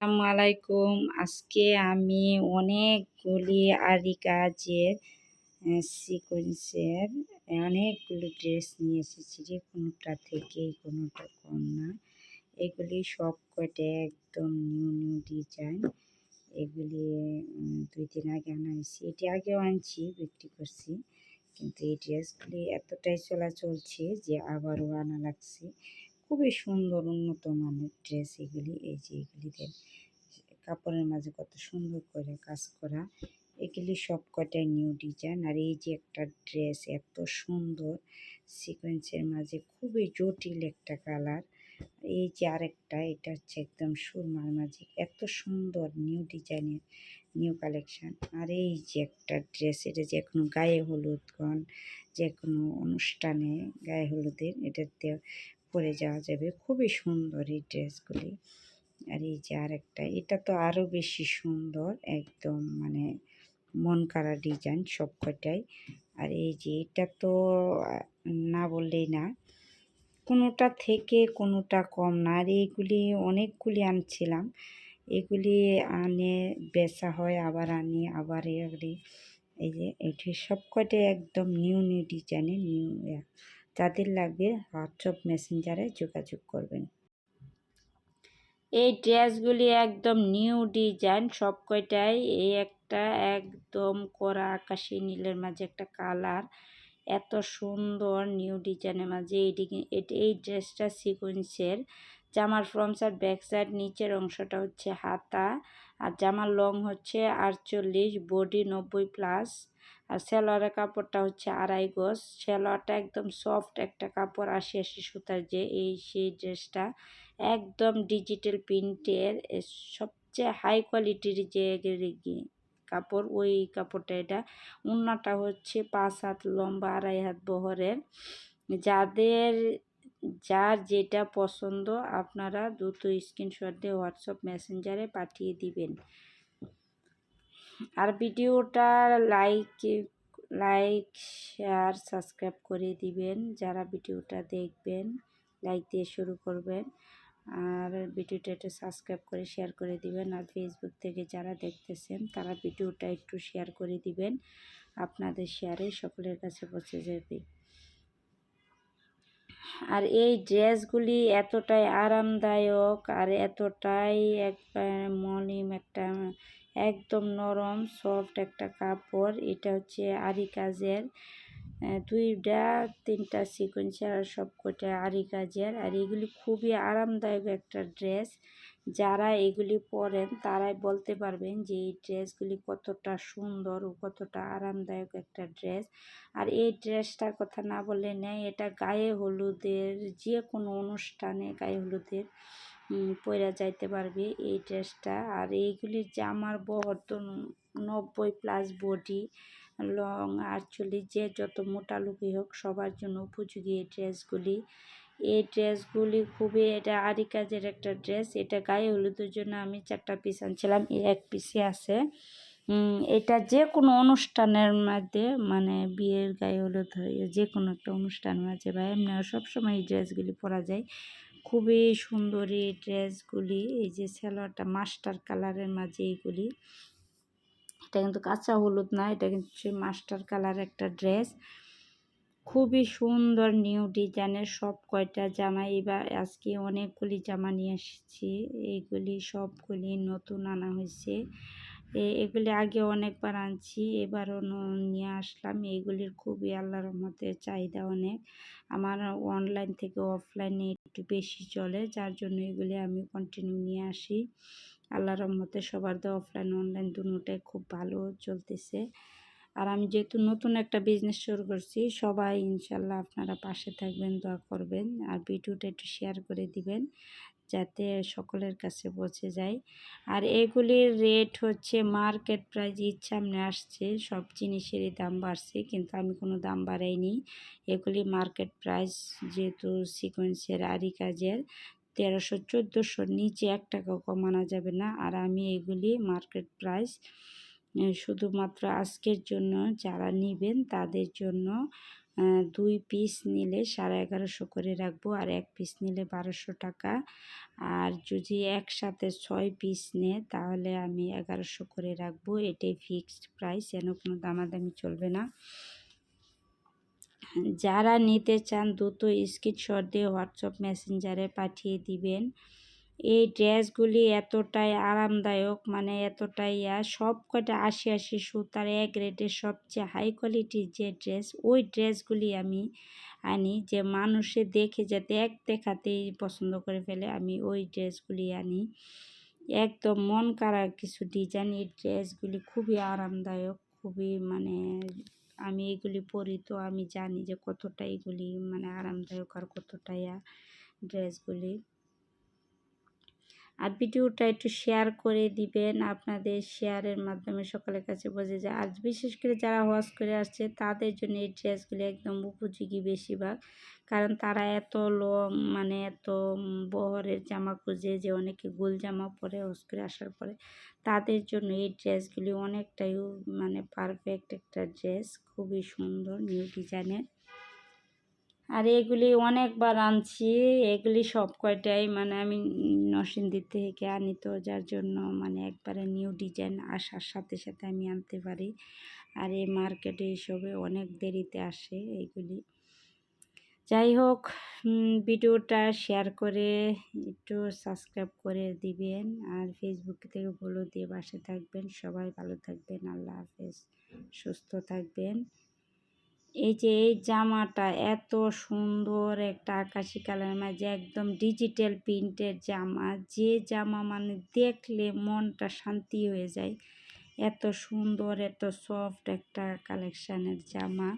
আসসালামু আলাইকুম। আজকে আমি অনেকগুলি আরি কাজের সিকোয়েন্সের অনেকগুলো ড্রেস নিয়ে এসেছি যে কোনোটা থেকে কোনোটা কম না। এগুলি সব কয়টা একদম নিউ নিউ ডিজাইন। এগুলি 2 দিন আগে আনা হয়েছে। এটি আগেও আনছি, বিক্রি করছি, কিন্তু এই ড্রেসগুলি এতটাই চলছে যে আবারও আনা লাগছে। খুবই সুন্দর উন্নত মানের ড্রেস এগুলি। এই যে এগুলিতে কাপড়ের মাঝে কত সুন্দর করে কাজ করা। এগুলি সব কটাই নিউ ডিজাইন। আর এই যে একটা ড্রেস এত সুন্দর সিকোয়েন্সের মাঝে, খুবই জটিল একটা কালার। এই যে আরেকটা, এটা হচ্ছে একদম সুরমার মাঝে, এত সুন্দর নিউ ডিজাইনের নিউ কালেকশান। আর এই যে একটা ড্রেস, এটা যে কোনো গায়ে হলুদ যে কোনো অনুষ্ঠানে গায়ে হলুদের এটাতে পরে যাওয়া যাবে। খুবই সুন্দর এই ড্রেসগুলি। আর এই যে আরেকটা, এটা তো আরও বেশি সুন্দর, একদম মানে মন কাড়া ডিজাইন সব কটাই। আর এই যে এটা তো না বললেই না, কোনোটা থেকে কোনোটা কম না। আর এইগুলি অনেকগুলি আনছিলাম, এগুলি আনে বেচা হয়, আবার আনি আবার এগুলি। এই যে এটি সব কটাই একদম নিউ নিউ ডিজাইনের নিউ। যাদের লাগবে হোয়াটসঅ্যাপ মেসেঞ্জারে যোগাযোগ করবেন। এই ড্রেসগুলি একদম নিউ ডিজাইন সব কয়টাই। এই একটা একদম কড়া আকাশি নীলের মাঝে একটা কালার, এত সুন্দর নিউ ডিজাইনের মাঝে। এই ড্রেসটা সিকোয়েন্সের। জামার ফ্রন্ট সাইড ব্যাক সাইড নিচের অংশটা হচ্ছে হাতা, আর জামার লং হচ্ছে 48, বডি 90+। আর সেলোয়ারের কাপড়টা হচ্ছে 2.5 গজ। সেলোয়ারটা একদম সফট একটা কাপড়, 80 সুতার। যে সেই ড্রেসটা একদম ডিজিটাল প্রিন্টের সবচেয়ে হাই কোয়ালিটির যে কাপড়, ওই কাপড়টা এটা। ওড়নাটা হচ্ছে 5 হাত লম্বা, 2.5 হাত বহরের। যার যেটা পছন্দ আপনারা দ্রুত স্ক্রিনশট দিয়ে হোয়াটসঅ্যাপ মেসেঞ্জারে পাঠিয়ে দিবেন। আর ভিডিওটা লাইক শেয়ার সাবস্ক্রাইব করে দিবেন। যারা ভিডিওটা দেখবেন লাইক দিয়ে শুরু করবেন, আর ভিডিওটা একটু সাবস্ক্রাইব করে শেয়ার করে দিবেন। আর ফেসবুক থেকে যারা দেখতেছেন তারা ভিডিওটা একটু শেয়ার করে দিবেন। আপনাদের শেয়ারে সকলের কাছে পৌঁছে যাবে। আর এই ড্রেসগুলি এতটাই আরামদায়ক আর এতটাই একবার মলিম একটা, একদম নরম সফট একটা কাপড়। এটা হচ্ছে আরি কাজের, 2-3টা সিকোয়েন্স আর সব কটা আরি কাজের। আর এগুলি খুবই আরামদায়ক একটা ড্রেস। যারা এগুলি পরেন তারাই বলতে পারবেন যে এই ড্রেসগুলি কতটা সুন্দর ও কতটা আরামদায়ক একটা ড্রেস। আর এই ড্রেসটার কথা না বললে নেই, এটা গায়ে হলুদের যে কোনো অনুষ্ঠানে গায়ে হলুদের পরা যাইতে পারবে এই ড্রেসটা। আর এইগুলির জামার বহর তো 90+, বডি লং 48, যে যত মোটা লুকি হোক সবার জন্য উপযোগী এই ড্রেসগুলি। এই ড্রেসগুলি খুবই, এটা আরি কাজের একটা ড্রেস। এটা গায়ে হলুদের জন্য আমি 4টা পিস আনছিলাম, এই এক পিসে আছে। এটা যে কোনো অনুষ্ঠানের মধ্যে, মানে বিয়ের গায়ে হলুদ হয়ে যে কোনো একটা অনুষ্ঠানের মাঝে বা এমনি সবসময় এই ড্রেসগুলি পরা যায়। খুবই সুন্দর এই ড্রেসগুলি। এই যে সালোয়ারটা মাস্টার কালারের মাঝে এইগুলি, এটা কিন্তু কাঁচা হলুদ না, এটা কিন্তু মাস্টার কালার একটা ড্রেস। খুবই সুন্দর নিউ ডিজাইনের সব কয়টা জামা। এবার আজকে অনেকগুলি জামা নিয়ে এসেছি, এইগুলি সবগুলি নতুন আনা হয়েছে। এগুলি আগে অনেকবার আনছি, এবারও নিয়ে আসলাম। এইগুলির খুবই আল্লাহর রহমতে চাহিদা অনেক। আমার অনলাইন থেকে অফলাইনে একটু বেশি চলে, যার জন্য এগুলি আমি কন্টিনিউ নিয়ে আসি। আল্লাহর রহমতে সবার দোয়া অফলাইন অনলাইন দুটোটাই খুব ভালো চলতেছে। আর আমি যেহেতু নতুন একটা বিজনেস শুরু করছি, সবাই ইনশাল্লাহ আপনারা পাশে থাকবেন, দোয়া করবেন, আর ভিডিওটা একটু শেয়ার করে দিবেন যাতে সকলের কাছে পৌঁছে যায়। আর এগুলির রেট হচ্ছে মার্কেট প্রাইস, সামনে আসছে, সব জিনিসেরই দাম বাড়ছে, কিন্তু আমি কোনো দাম বাড়াইনি। এগুলি মার্কেট প্রাইস, যেহেতু সিকোয়েন্সের আরি কাজের, 1300-1400 নিচে 1 টাকাও কমানো যাবে না। আর আমি এগুলি মার্কেট প্রাইস শুধুমাত্র আজকের জন্য, যারা নেবেন তাদের জন্য 2 পিস নিলে 1150 করে রাখবো, আর 1 পিস নিলে 1200 টাকা। আর যদি একসাথে 6 পিস নেয় তাহলে আমি 1100 করে রাখবো। এটাই ফিক্সড প্রাইস, যেন কোনো দামাদামি চলবে না। যারা নিতে চান দ্রুত স্ক্রিনশট দিয়ে হোয়াটসঅ্যাপ মেসেঞ্জারে পাঠিয়ে দিবেন। এই ড্রেসগুলি এতটাই আরামদায়ক, মানে এতটাই সব কটা 80 সুতার এক রেটের সবচেয়ে হাই কোয়ালিটির যে ড্রেস, ওই ড্রেসগুলি আমি আনি যে মানুষে দেখে যাতে এক দেখাতেই পছন্দ করে ফেলে, আমি ওই ড্রেসগুলি আনি। একদম মন কাড়া কিছু ডিজাইন, এই ড্রেসগুলি খুবই আরামদায়ক, খুবই মানে আমি এগুলি পরি তো আমি জানি যে কতটা এগুলি মানে আরামদায়ক আর কতটা ড্রেসগুলি। আর ভিডিওটা একটু শেয়ার করে দিবেন, আপনাদের শেয়ারের মাধ্যমে সকলের কাছে বোঝা যায়। আর বিশেষ করে যারা হজ করে আসছে তাদের জন্য এই ড্রেসগুলি একদম উপযোগী বেশিরভাগ, কারণ তারা এত মানে এত বহরের জামা খুঁজে, যে অনেকে গোল জামা পরে হজ করে আসার পরে, তাদের জন্য এই ড্রেসগুলি অনেকটাই মানে পারফেক্ট একটা ড্রেস, খুবই সুন্দর নিউ ডিজাইনের। আর এগুলি অনেকবার আনছি, এগুলি সব কয়টাই মানে আমি নরসিংদী থেকে আনি তো, যার জন্য মানে একবারে নিউ ডিজাইন আসার সাথে সাথে আমি আনতে পারি। আর এই মার্কেটে এইসবে অনেক দেরিতে আসে এইগুলি। যাই হোক, ভিডিওটা শেয়ার করে একটু সাবস্ক্রাইব করে দিবেন, আর ফেসবুক থেকে ফলো দিয়ে পাশে থাকবেন। সবাই ভালো থাকবেন, আল্লাহ হাফেজ, সুস্থ থাকবেন। এই যে এই জামাটা এত সুন্দর একটা আকাশি কালারের মাঝে একদম ডিজিটাল প্রিন্টের জামা, যে জামা মানে দেখলে মনটা শান্তি হয়ে যায়, এত সুন্দর এত সফট একটা কালেকশানের জামা।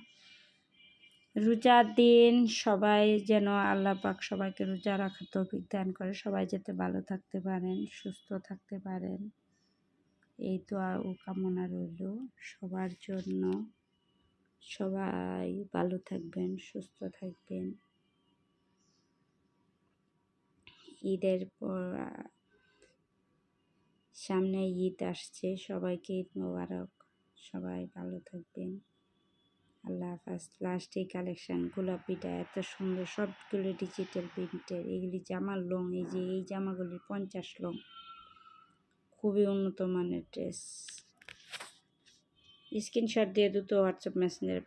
রোজার দিন সবাই যেন আল্লাহ পাক সবাইকে রোজা রাখার তৌফিক দান করে, সবাই যাতে ভালো থাকতে পারেন, সুস্থ থাকতে পারেন, এই দোয়া ও কামনা রইল সবার জন্য। সবাই ভালো থাকবেন, সুস্থ থাকবেন। ঈদের পর সামনে ঈদ আসছে, সবাইকে ঈদ মোবারক, সবাই ভালো থাকবেন, আল্লাহ হাফেজ। প্লাস্টিক কালেকশান, গোলাপিটা এত সুন্দর, সবগুলো ডিজিটাল প্রিন্টের। এগুলি জামার লং, এই যে এই জামাগুলি 50 লং, খুবই উন্নত মানের ড্রেস। স্ক্রিনশট দিয়ে দ্রুত হোয়াটসঅ্যাপ মেসেঞ্জারে